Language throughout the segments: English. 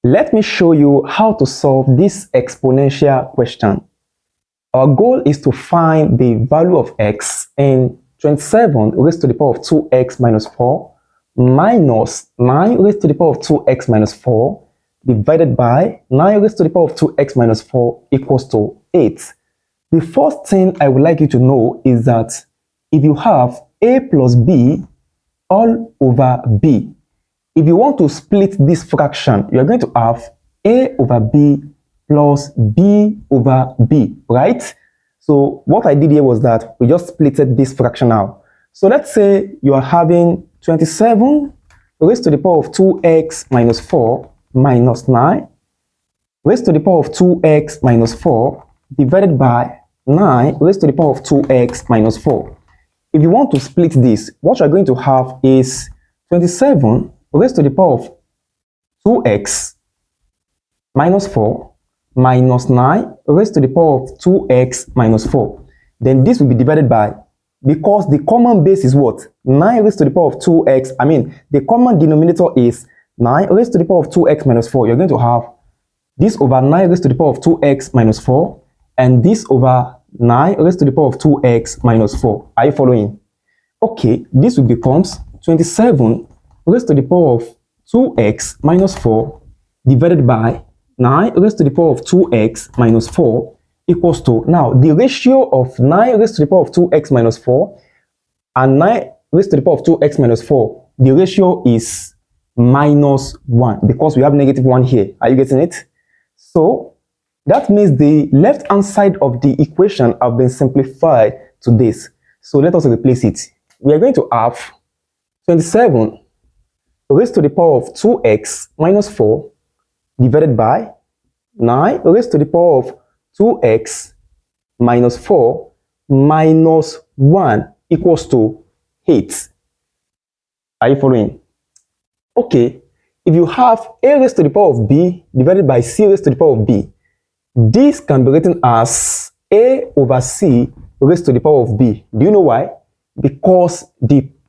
Let me show you how to solve this exponential question. Our goal is to find the value of x in 27 raised to the power of 2x minus 4 minus 9 raised to the power of 2x minus 4 divided by 9 raised to the power of 2x minus 4 equals to 8. The first thing I would like you to know is that if you have a plus b all over b, if you want to split this fraction, you are going to have a over b plus b over b, right? So what I did here was that we just splitted this fraction out. So let's say you are having 27 raised to the power of 2x minus 4 minus 9 raised to the power of 2x minus 4 divided by 9 raised to the power of 2x minus 4. If you want to split this, what you're going to have is 27 raised to the power of 2x minus 4 minus 9 raised to the power of 2x minus 4. Then this will be divided by, because the common base is what? 9 raised to the power of 2x. The common denominator is 9 raised to the power of 2x minus 4. You're going to have this over 9 raised to the power of 2x minus 4 and this over 9 raised to the power of 2x minus 4. Are you following? Okay, this will become 27 raised to the power of 2x minus 4 divided by 9 raised to the power of 2x minus 4 equals to, now the ratio of 9 raised to the power of 2x minus 4 and 9 raised to the power of 2x minus 4, the ratio is minus 1 because we have negative 1 here. Are you getting it? So that means the left hand side of the equation have been simplified to this. So let us replace it. We are going to have 27 raised to the power of 2x minus 4 divided by 9 raised to the power of 2x minus 4 minus 1 equals to 8. Are you following? Okay, if you have a raised to the power of b divided by c raised to the power of b, this can be written as a over c raised to the power of b. Do you know why? Because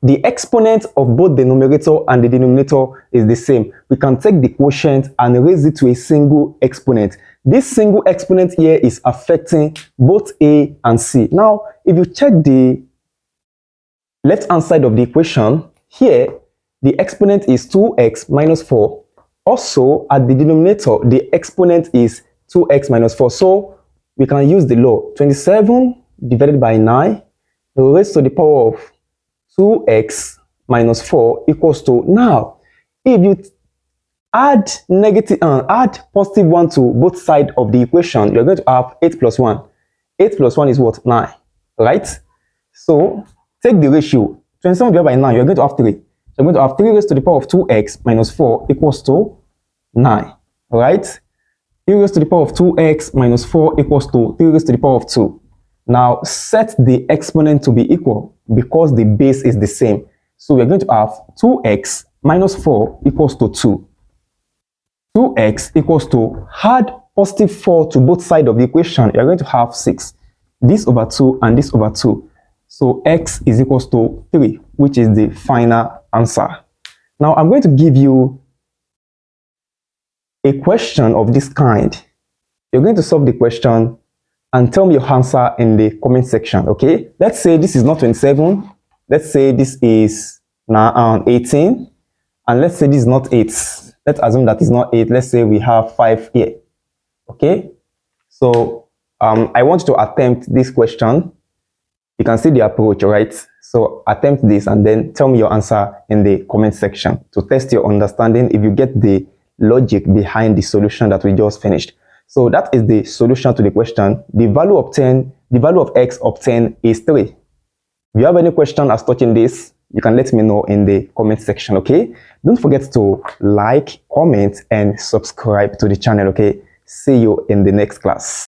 the exponent of both the numerator and the denominator is the same. We can take the quotient and raise it to a single exponent. This single exponent here is affecting both a and c. Now, if you check the left hand side of the equation, here the exponent is 2x minus 4. Also, at the denominator, the exponent is 2x minus 4. So, we can use the law. 27 divided by 9 raised to the power of 2x minus 4 equals to, now, if you add positive 1 to both sides of the equation, you're going to have 8 plus 1. 8 plus 1 is what? 9, right? So, take the ratio. 27 divided by 9, you're going to have 3. So, you're going to have 3 raised to the power of 2x minus 4 equals to 9, right? 3 raised to the power of 2x minus 4 equals to 3 raised to the power of 2. Now, set the exponent to be equal because the base is the same. So, we're going to have 2x minus 4 equals to 2. 2x equals to, add positive 4 to both sides of the equation, you're going to have 6. This over 2 and this over 2. So, x is equals to 3, which is the final answer. Now, I'm going to give you a question of this kind. You're going to solve the question and tell me your answer in the comment section, okay? Let's say this is not 27. Let's say this is now 18. And let's say this is not 8. Let's assume that it's not 8. Let's say we have 5 here, okay? So, I want you to attempt this question. You can see the approach, right? So, attempt this and then tell me your answer in the comment section to test your understanding if you get the logic behind the solution that we just finished. So that is the solution to the question. The value of x obtained is 3. If you have any question as touching this, you can let me know in the comment section, okay? Don't forget to like, comment, and subscribe to the channel, okay? See you in the next class.